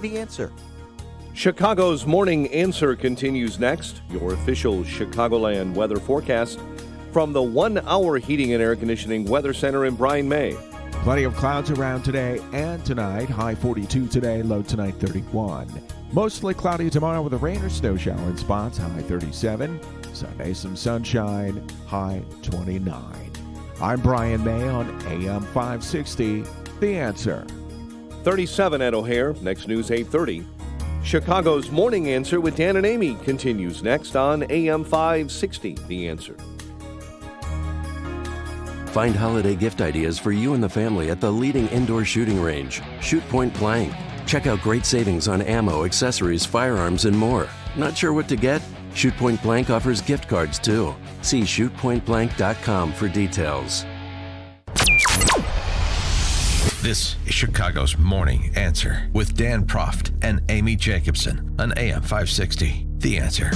The Answer. Chicago's Morning Answer continues next. Your official Chicagoland weather forecast from the 1 Hour Heating and Air Conditioning Weather Center in Bryan, May. Plenty of clouds around today and tonight. High 42 today, low tonight 31. Mostly cloudy tomorrow with a rain or snow shower in spots, high 37. Sunday, some sunshine, high 29. I'm Brian May on AM 560, The Answer. 37 at O'Hare. Next news 8:30. Chicago's Morning Answer with Dan and Amy continues next on AM 560, The Answer. Find holiday gift ideas for you and the family at the leading indoor shooting range, Shoot Point Blank. Check out great savings on ammo, accessories, firearms, and more. Not sure what to get? Shoot Point Blank offers gift cards too. See shootpointblank.com for details. This is Chicago's Morning Answer with Dan Proft and Amy Jacobson on AM 560. The Answer.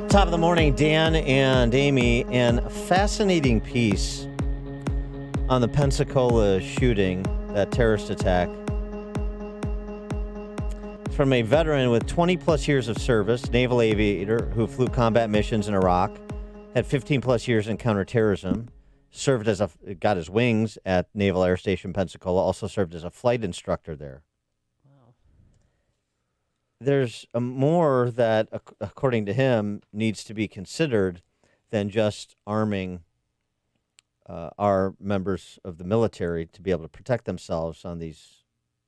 Top of the morning, Dan and Amy, and a fascinating piece on the Pensacola shooting, that terrorist attack. From a veteran with 20 plus years of service, naval aviator who flew combat missions in Iraq, had 15 plus years in counterterrorism, got his wings at Naval Air Station Pensacola, also served as a flight instructor there. Wow. There's more that, according to him, needs to be considered than just arming our members of the military to be able to protect themselves on these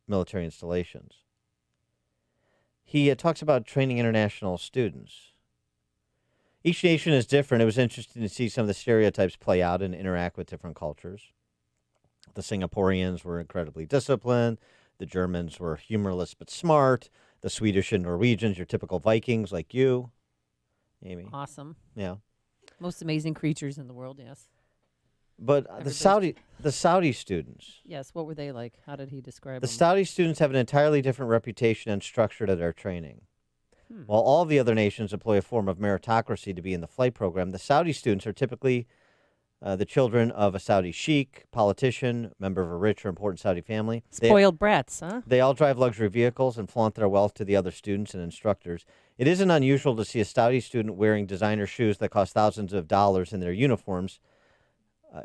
military installations. He talks about training international students. Each nation is different. It was interesting to see some of the stereotypes play out and interact with different cultures. The Singaporeans were incredibly disciplined. The Germans were humorless but smart. The Swedish and Norwegians, your typical Vikings like you, Amy. Awesome. Yeah. Most amazing creatures in the world, yes. But the Saudi students. Yes, what were they like? How did he describe The them? Saudi students have an entirely different reputation and structure to their training. While all of the other nations employ a form of meritocracy to be in the flight program, the Saudi students are typically the children of a Saudi sheikh, politician, member of a rich or important Saudi family. Spoiled brats, huh? They all drive luxury vehicles and flaunt their wealth to the other students and instructors. It isn't unusual to see a Saudi student wearing designer shoes that cost thousands of dollars in their uniforms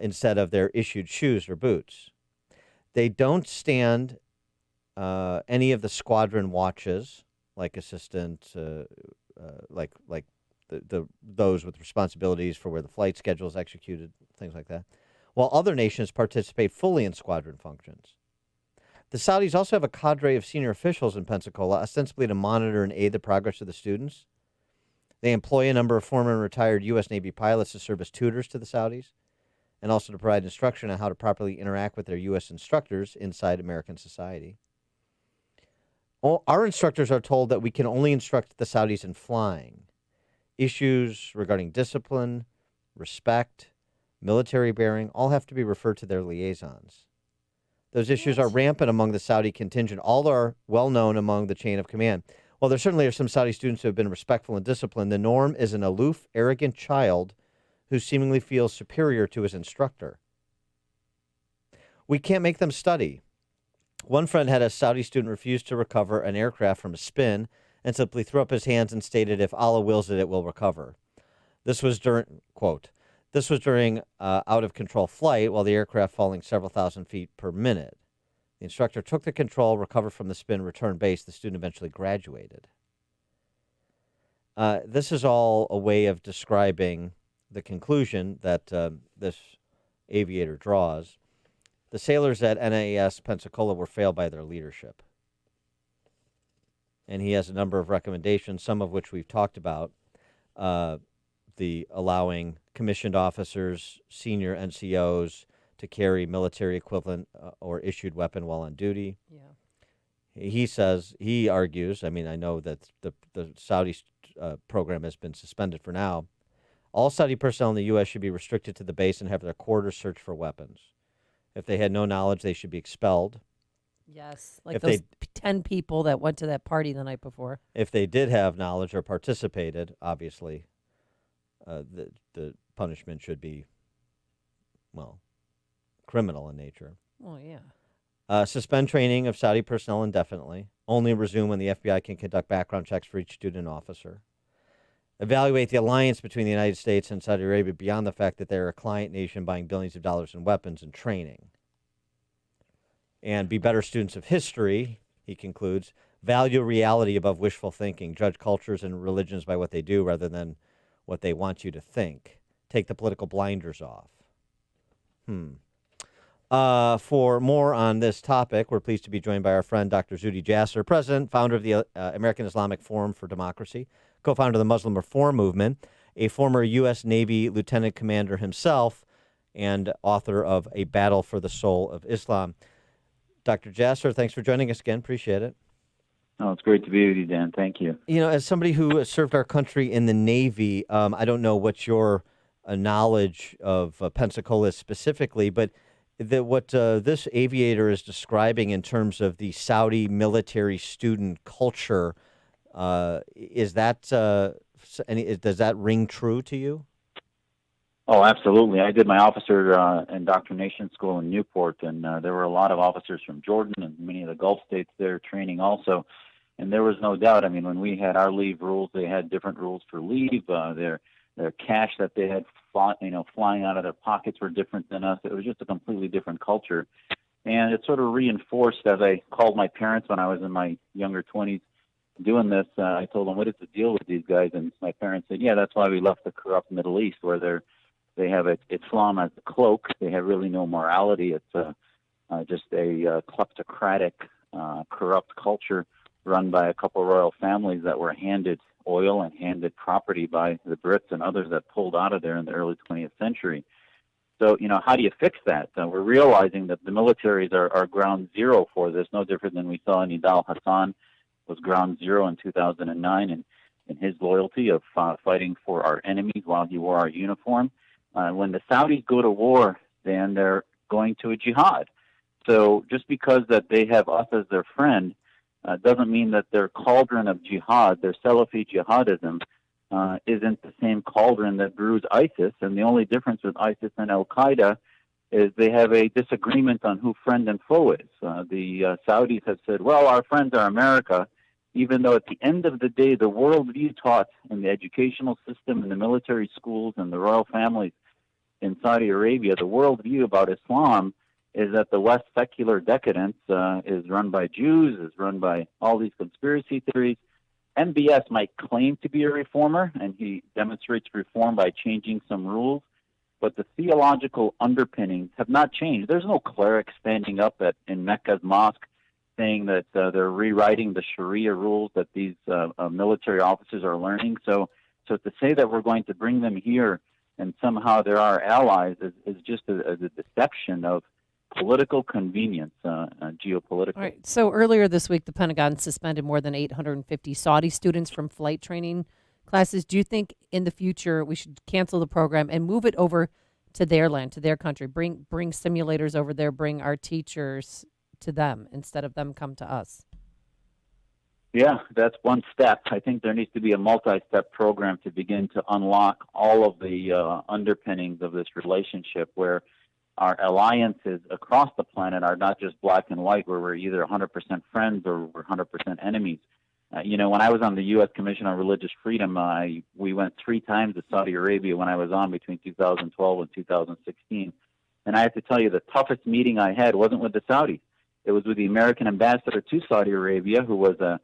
instead of their issued shoes or boots. They don't stand any of the squadron watches, like assistant, like those with responsibilities for where the flight schedule is executed, things like that, while other nations participate fully in squadron functions. The Saudis also have a cadre of senior officials in Pensacola, ostensibly to monitor and aid the progress of the students. They employ a number of former and retired U.S. Navy pilots to serve as tutors to the Saudis, and also to provide instruction on how to properly interact with their U.S. instructors inside American society. Our instructors are told that we can only instruct the Saudis in flying. Issues regarding discipline, respect, military bearing, all have to be referred to their liaisons. Those issues are rampant among the Saudi contingent. All are well known among the chain of command. While there certainly are some Saudi students who have been respectful and disciplined, the norm is an aloof, arrogant child who seemingly feels superior to his instructor. We can't make them study. One friend had a Saudi student refuse to recover an aircraft from a spin and simply threw up his hands and stated, "If Allah wills it, it will recover." This was during, quote, out-of-control flight while the aircraft falling several thousand feet per minute. The instructor took the control, recovered from the spin, returned base. The student eventually graduated. This is all a way of describing the conclusion that this aviator draws. The sailors at NAS Pensacola were failed by their leadership. And he has a number of recommendations, some of which we've talked about. The allowing commissioned officers, senior NCOs to carry military equivalent or issued weapon while on duty. Yeah. He argues, I mean, I know that the Saudi program has been suspended for now. All Saudi personnel in the U.S. should be restricted to the base and have their quarters searched for weapons. If they had no knowledge, they should be expelled. Yes, like those 10 people that went to that party the night before. If they did have knowledge or participated, obviously, punishment should be, well, criminal in nature. Oh, yeah. Suspend training of Saudi personnel indefinitely. Only resume when the FBI can conduct background checks for each student officer. Evaluate the alliance between the United States and Saudi Arabia beyond the fact that they're a client nation buying billions of dollars in weapons and training. And be better students of history, he concludes. Value reality above wishful thinking. Judge cultures and religions by what they do rather than what they want you to think. Take the political blinders off. For more on this topic, we're pleased to be joined by our friend Dr. Zuhdi Jasser, president, founder of the American Islamic Forum for Democracy, co-founder of the Muslim Reform Movement, a former U.S. Navy lieutenant commander himself, and author of A Battle for the Soul of Islam. Dr. Jasser, thanks for joining us again. Appreciate it. Oh, it's great to be with you, Dan. Thank you. You know, as somebody who served our country in the Navy, I don't know what your knowledge of Pensacola is specifically, but what this aviator is describing in terms of the Saudi military student culture, does that ring true to you? Oh, absolutely. I did my officer indoctrination school in Newport, and there were a lot of officers from Jordan and many of the Gulf states there training also. And there was no doubt. I mean, when we had our leave rules, they had different rules for leave. Their cash that they had, flying out of their pockets were different than us. It was just a completely different culture. And it sort of reinforced, as I called my parents when I was in my younger 20s doing this, I told them, what is the deal with these guys? And my parents said, yeah, that's why we left the corrupt Middle East, where they have Islam as a cloak. They have really no morality. It's just a kleptocratic, corrupt culture run by a couple of royal families that were handed oil and handed property by the Brits and others that pulled out of there in the early 20th century. So, how do you fix that? We're realizing that the militaries are ground zero for this, no different than we saw Nidal Hassan was ground zero in 2009 in his loyalty of fighting for our enemies while he wore our uniform. When the Saudis go to war, then they're going to a jihad. So just because that they have us as their friend doesn't mean that their cauldron of jihad, their Salafi jihadism, isn't the same cauldron that brews ISIS. And the only difference with ISIS and Al-Qaeda is they have a disagreement on who friend and foe is. The Saudis have said, well, our friends are America, even though at the end of the day, the worldview taught in the educational system, in the military schools, and the royal families in Saudi Arabia, the worldview about Islam is that the West secular decadence is run by Jews, is run by all these conspiracy theories. MBS might claim to be a reformer, and he demonstrates reform by changing some rules, but the theological underpinnings have not changed. There's no cleric standing up in Mecca's mosque saying that they're rewriting the Sharia rules that these military officers are learning. So to say that we're going to bring them here and somehow they're our allies is just a deception of political convenience, geopolitical. All right. So earlier this week, the Pentagon suspended more than 850 Saudi students from flight training classes. Do you think in the future we should cancel the program and move it over to their land, to their country? Bring simulators over there. Bring our teachers to them instead of them come to us. Yeah, that's one step. I think there needs to be a multi-step program to begin to unlock all of the underpinnings of this relationship where our alliances across the planet are not just black and white, where we're either 100% friends or we're 100% enemies. When I was on the U.S. Commission on Religious Freedom, we went 3 times to Saudi Arabia when I was on between 2012 and 2016. And I have to tell you, the toughest meeting I had wasn't with the Saudis. It was with the American ambassador to Saudi Arabia, who was a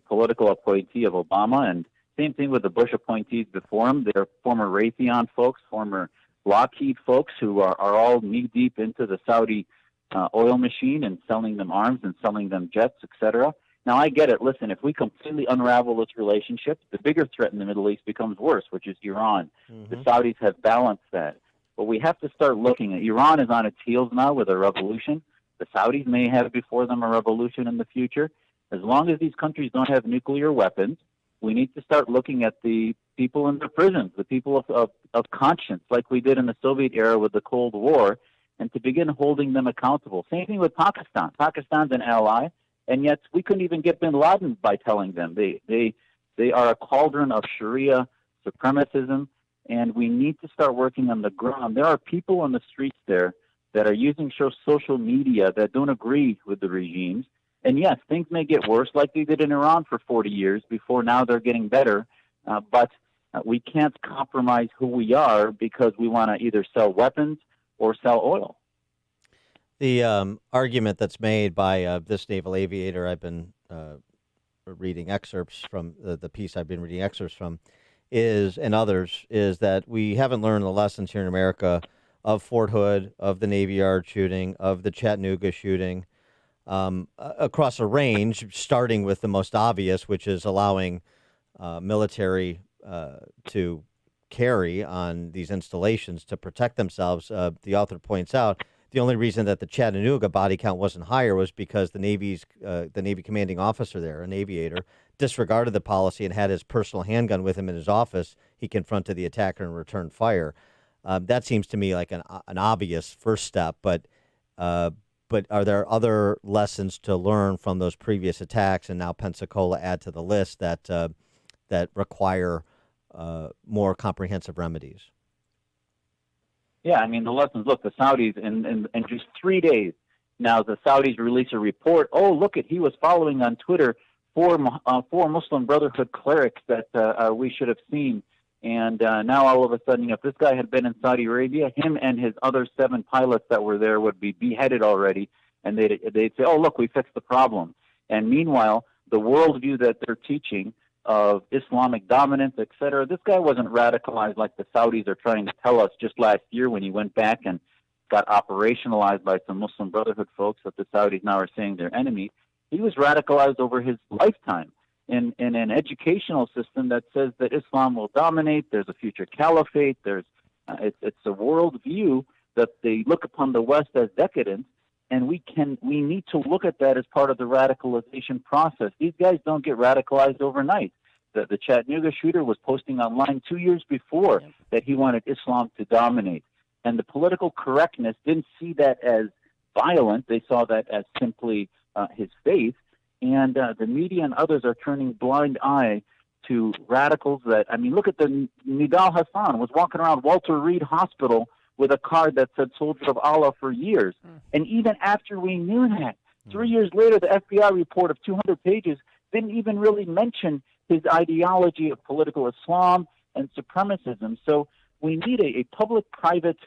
political appointee of Obama, and same thing with the Bush appointees before him. They're former Raytheon folks, former Lockheed folks who are all knee-deep into the Saudi oil machine and selling them arms and selling them jets, etc. Now, I get it. Listen, if we completely unravel this relationship, the bigger threat in the Middle East becomes worse, which is Iran. Mm-hmm. The Saudis have balanced that. But we have to start looking at Iran is on its heels now with a revolution. The Saudis may have before them a revolution in the future. As long as these countries don't have nuclear weapons, we need to start looking at the people in the prisons, the people of conscience, like we did in the Soviet era with the Cold War, and to begin holding them accountable. Same thing with Pakistan. Pakistan's an ally, and yet we couldn't even get bin Laden by telling them. They are a cauldron of Sharia supremacism. and we need to start working on the ground. There are people on the streets there that are using social media that don't agree with the regimes. And yes, things may get worse like they did in Iran for 40 years before now they're getting better. But we can't compromise who we are because we want to either sell weapons or sell oil. The argument that's made by this naval aviator, I've been reading excerpts from the piece I've been reading excerpts from, and others, is that we haven't learned the lessons here in America of Fort Hood, of the Navy Yard shooting, of the Chattanooga shooting, across a range, starting with the most obvious, which is allowing military to carry on these installations to protect themselves. The author points out the only reason that the Chattanooga body count wasn't higher was because the Navy commanding officer there, an aviator, disregarded the policy and had his personal handgun with him in his office. He confronted the attacker and returned fire. That seems to me like an obvious first step, but are there other lessons to learn from those previous attacks, and now Pensacola add to the list that require more comprehensive remedies? Yeah, I mean, the lessons, look, the Saudis, in just 3 days, now the Saudis release a report. Oh, look, he was following on Twitter four Muslim Brotherhood clerics that we should have seen. And now all of a sudden, if this guy had been in Saudi Arabia, him and his other 7 pilots that were there would be beheaded already. And they'd say, oh, look, we fixed the problem. And meanwhile, the worldview that they're teaching of Islamic dominance, et cetera, this guy wasn't radicalized like the Saudis are trying to tell us just last year when he went back and got operationalized by some Muslim Brotherhood folks that the Saudis now are saying they're enemies. He was radicalized over his lifetime in an educational system that says that Islam will dominate. There's a future caliphate. It's a worldview that they look upon the West as decadent, and we need to look at that as part of the radicalization process. These guys don't get radicalized overnight. The Chattanooga shooter was posting online 2 years before that he wanted Islam to dominate, and the political correctness didn't see that as violent. They saw that as simply his faith. And the media and others are turning blind eye to radicals that, I mean, look at the Nidal Hassan was walking around Walter Reed Hospital with a card that said Soldier of Allah for years. And even after we knew that, 3 years later, the FBI report of 200 pages didn't even really mention his ideology of political Islam and supremacism. So we need a public-private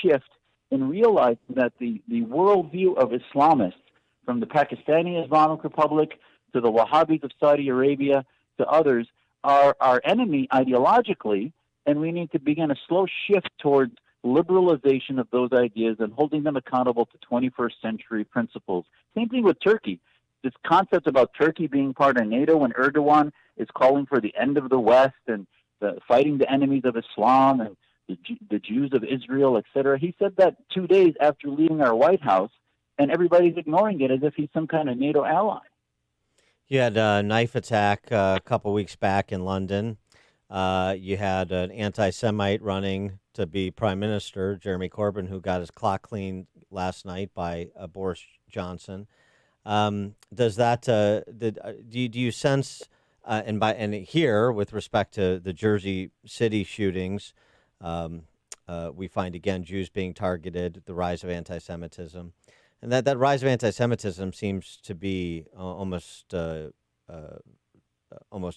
shift in realizing that the worldview of Islamists, from the Pakistani Islamic Republic to the Wahhabis of Saudi Arabia to others, are our enemy ideologically, and we need to begin a slow shift towards liberalization of those ideas and holding them accountable to 21st century principles. Same thing with Turkey. This concept about Turkey being part of NATO, when Erdogan is calling for the end of the West and fighting the enemies of Islam and the Jews of Israel, etc. He said that 2 days after leaving our White House, and everybody's ignoring it as if he's some kind of NATO ally. You had a knife attack a couple weeks back in London. You had an anti-Semite running to be prime minister, Jeremy Corbyn, who got his clock cleaned last night by Boris Johnson. Does that do you sense and here with respect to the Jersey City shootings, we find again Jews being targeted, the rise of anti-Semitism. And that rise of anti-Semitism seems to be almost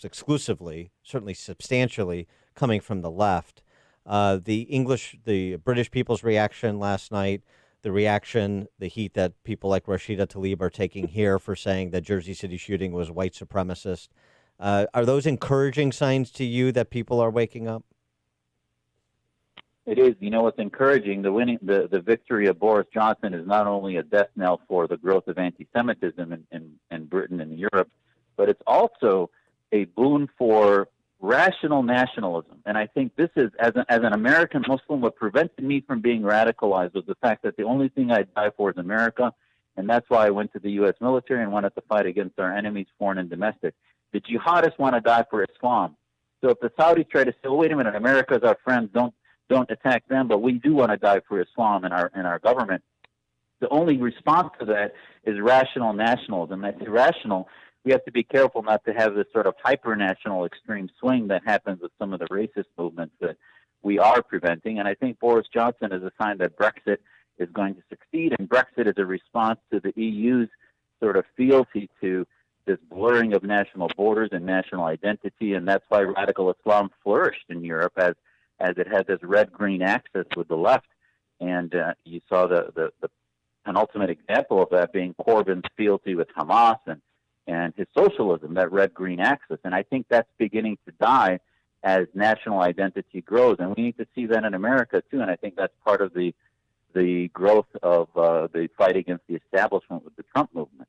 exclusively, certainly substantially, coming from the left. The British people's reaction last night, the heat that people like Rashida Tlaib are taking here for saying that Jersey City shooting was white supremacist. Are those encouraging signs to you that people are waking up? It is. You know what's encouraging? The victory of Boris Johnson is not only a death knell for the growth of anti-Semitism in Britain and Europe, but it's also a boon for rational nationalism. And I think this is, as an American Muslim, what prevented me from being radicalized was the fact that the only thing I'd die for is America, and that's why I went to the U.S. military and wanted to fight against our enemies, foreign and domestic. The jihadists want to die for Islam. So if the Saudis try to say, oh, wait a minute, America is our friends, don't attack them, but we do want to die for Islam in our government. The only response to that is rational nationalism. And I say rational, we have to be careful not to have this sort of hyper-national extreme swing that happens with some of the racist movements that we are preventing. And I think Boris Johnson is a sign that Brexit is going to succeed, and Brexit is a response to the EU's sort of fealty to this blurring of national borders and national identity, and that's why radical Islam flourished in Europe as it had this red-green axis with the left, and you saw the penultimate example of that being Corbyn's fealty with Hamas and his socialism, that red-green axis, and I think that's beginning to die as national identity grows, and we need to see that in America too, and I think that's part of the growth of the fight against the establishment with the Trump movement.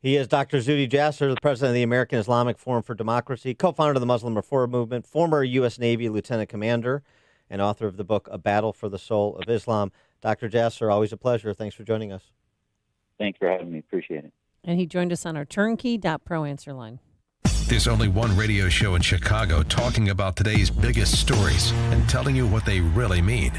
He is Dr. Zuhdi Jasser, the president of the American Islamic Forum for Democracy, co-founder of the Muslim Reform Movement, former U.S. Navy lieutenant commander, and author of the book A Battle for the Soul of Islam. Dr. Jasser, always a pleasure. Thanks for joining us. Thanks for having me. Appreciate it. And he joined us on our turnkey.pro answer line. There's only one radio show in Chicago talking about today's biggest stories and telling you what they really mean.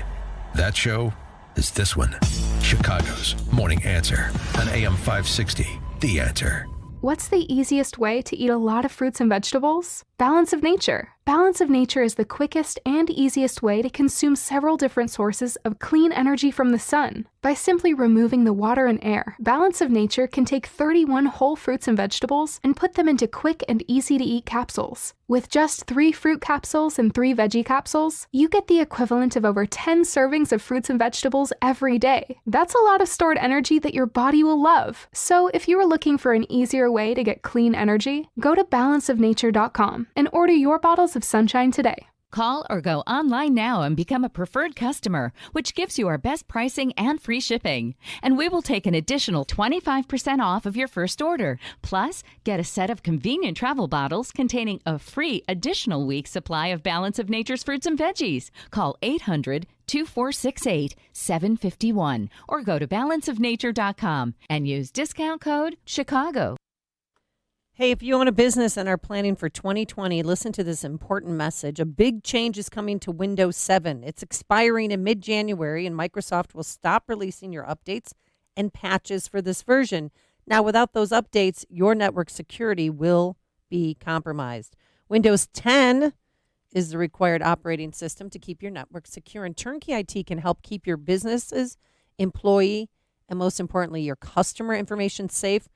That show is this one, Chicago's Morning Answer on AM 560. The Answer. What's the easiest way to eat a lot of fruits and vegetables? Balance of Nature. Balance of Nature is the quickest and easiest way to consume several different sources of clean energy from the sun. By simply removing the water and air, Balance of Nature can take 31 whole fruits and vegetables and put them into quick and easy-to-eat capsules. With just 3 fruit capsules and 3 veggie capsules, you get the equivalent of over 10 servings of fruits and vegetables every day. That's a lot of stored energy that your body will love. So if you are looking for an easier way to get clean energy, go to balanceofnature.com and order your bottles of sunshine today. Call or go online now and become a preferred customer, which gives you our best pricing and free shipping. And we will take an additional 25% off of your first order. Plus, get a set of convenient travel bottles containing a free additional week supply of Balance of Nature's fruits and veggies. Call 800-2468-751 or go to balanceofnature.com and use discount code Chicago. Hey, if you own a business and are planning for 2020, listen to this important message. A big change is coming to Windows 7. It's expiring in mid-January, and Microsoft will stop releasing your updates and patches for this version. Now, without those updates, your network security will be compromised. Windows 10 is the required operating system to keep your network secure, and Turnkey IT can help keep your businesses, employee, and most importantly, your customer information safe